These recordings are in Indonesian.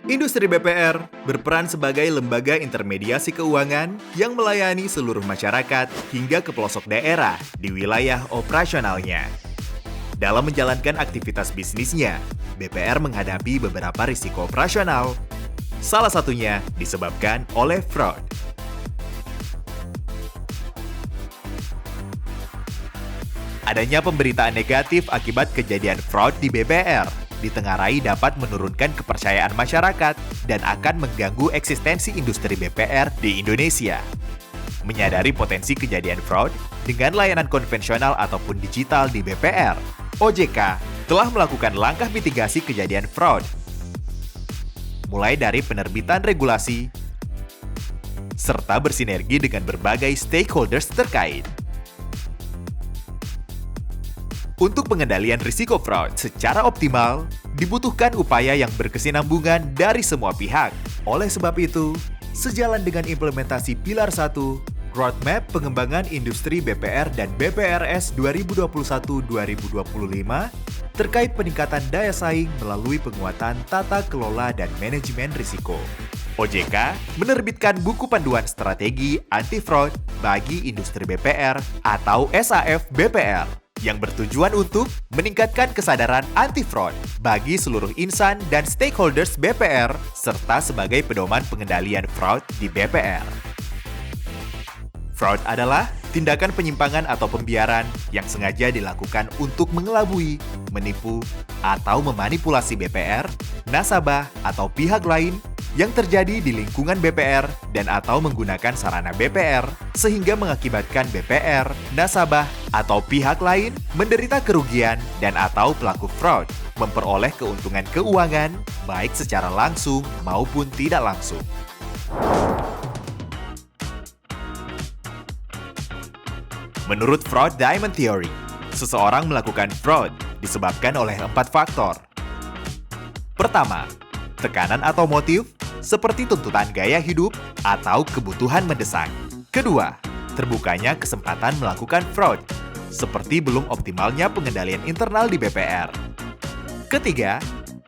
Industri BPR berperan sebagai lembaga intermediasi keuangan yang melayani seluruh masyarakat hingga ke pelosok daerah di wilayah operasionalnya. Dalam menjalankan aktivitas bisnisnya, BPR menghadapi beberapa risiko operasional. Salah satunya disebabkan oleh fraud. Adanya pemberitaan negatif akibat kejadian fraud di BPR ditengarai dapat menurunkan kepercayaan masyarakat dan akan mengganggu eksistensi industri BPR di Indonesia. Menyadari potensi kejadian fraud dengan layanan konvensional ataupun digital di BPR, OJK telah melakukan langkah mitigasi kejadian fraud, mulai dari penerbitan regulasi, serta bersinergi dengan berbagai stakeholders terkait. Untuk pengendalian risiko fraud secara optimal, dibutuhkan upaya yang berkesinambungan dari semua pihak. Oleh sebab itu, sejalan dengan implementasi Pilar 1, Roadmap Pengembangan Industri BPR dan BPRS 2021-2025, terkait peningkatan daya saing melalui penguatan tata kelola dan manajemen risiko. OJK menerbitkan buku panduan strategi anti-fraud bagi industri BPR atau SAF BPR, yang bertujuan untuk meningkatkan kesadaran anti-fraud bagi seluruh insan dan stakeholders BPR, serta sebagai pedoman pengendalian fraud di BPR. Fraud adalah tindakan penyimpangan atau pembiaran yang sengaja dilakukan untuk mengelabui, menipu, atau memanipulasi BPR, nasabah, atau pihak lain yang terjadi di lingkungan BPR dan atau menggunakan sarana BPR sehingga mengakibatkan BPR, nasabah, atau pihak lain menderita kerugian dan atau pelaku fraud memperoleh keuntungan keuangan baik secara langsung maupun tidak langsung. Menurut Fraud Diamond Theory, seseorang melakukan fraud disebabkan oleh 4 faktor. Pertama, tekanan atau motif, seperti tuntutan gaya hidup atau kebutuhan mendesak. Kedua, terbukanya kesempatan melakukan fraud, seperti belum optimalnya pengendalian internal di BPR. Ketiga,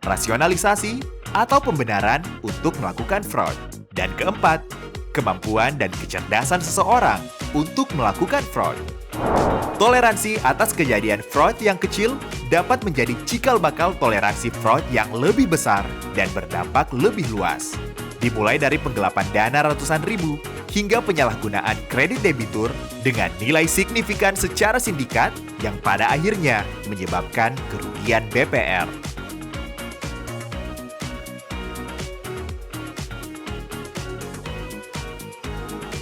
rasionalisasi atau pembenaran untuk melakukan fraud. Dan keempat, kemampuan dan kecerdasan seseorang untuk melakukan fraud. Toleransi atas kejadian fraud yang kecil dapat menjadi cikal bakal toleransi fraud yang lebih besar dan berdampak lebih luas. Dimulai dari penggelapan dana ratusan ribu hingga penyalahgunaan kredit debitur dengan nilai signifikan secara sindikat yang pada akhirnya menyebabkan kerugian BPR.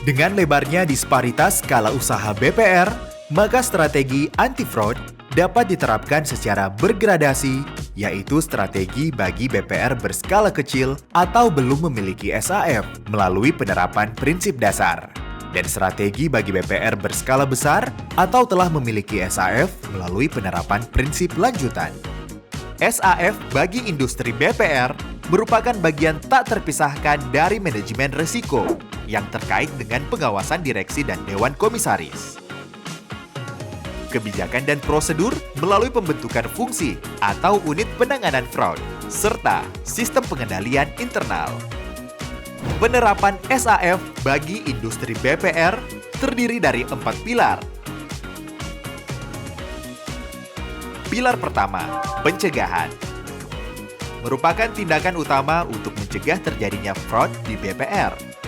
Dengan lebarnya disparitas skala usaha BPR, maka strategi anti-fraud dapat diterapkan secara bergradasi, yaitu strategi bagi BPR berskala kecil atau belum memiliki SAF melalui penerapan prinsip dasar, dan strategi bagi BPR berskala besar atau telah memiliki SAF melalui penerapan prinsip lanjutan. SAF bagi industri BPR merupakan bagian tak terpisahkan dari manajemen risiko yang terkait dengan pengawasan direksi dan dewan komisaris. Kebijakan dan prosedur melalui pembentukan fungsi atau unit penanganan fraud, serta sistem pengendalian internal. Penerapan SAF bagi industri BPR terdiri dari 4 pilar. Pilar pertama, pencegahan. Merupakan tindakan utama untuk mencegah terjadinya fraud di BPR.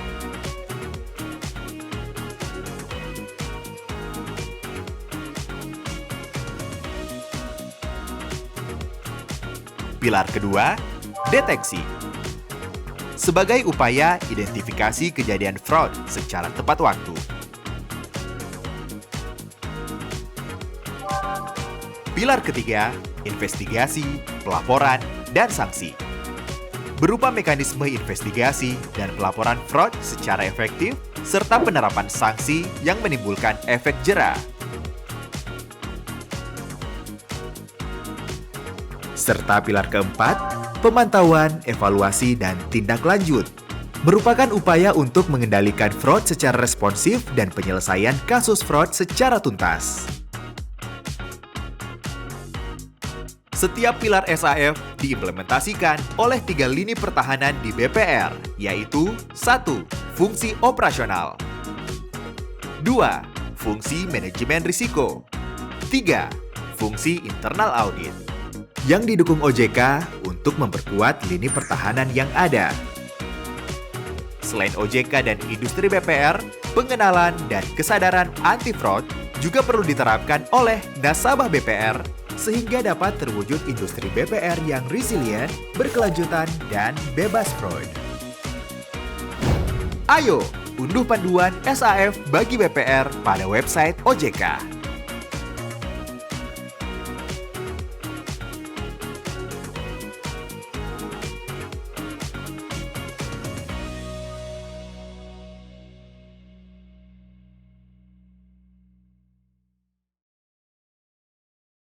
Pilar kedua, deteksi. Sebagai upaya identifikasi kejadian fraud secara tepat waktu. Pilar ketiga, investigasi, pelaporan, dan sanksi. Berupa mekanisme investigasi dan pelaporan fraud secara efektif, serta penerapan sanksi yang menimbulkan efek jera. Serta pilar keempat, pemantauan, evaluasi, dan tindak lanjut. Merupakan upaya untuk mengendalikan fraud secara responsif dan penyelesaian kasus fraud secara tuntas. Setiap pilar SAF diimplementasikan oleh 3 lini pertahanan di BPR, yaitu 1. Fungsi operasional, 2. Fungsi manajemen risiko, 3. Fungsi internal audit, yang didukung OJK untuk memperkuat lini pertahanan yang ada. Selain OJK dan industri BPR, pengenalan dan kesadaran anti-fraud juga perlu diterapkan oleh nasabah BPR sehingga dapat terwujud industri BPR yang resilient, berkelanjutan, dan bebas fraud. Ayo, unduh panduan SAF bagi BPR pada website OJK.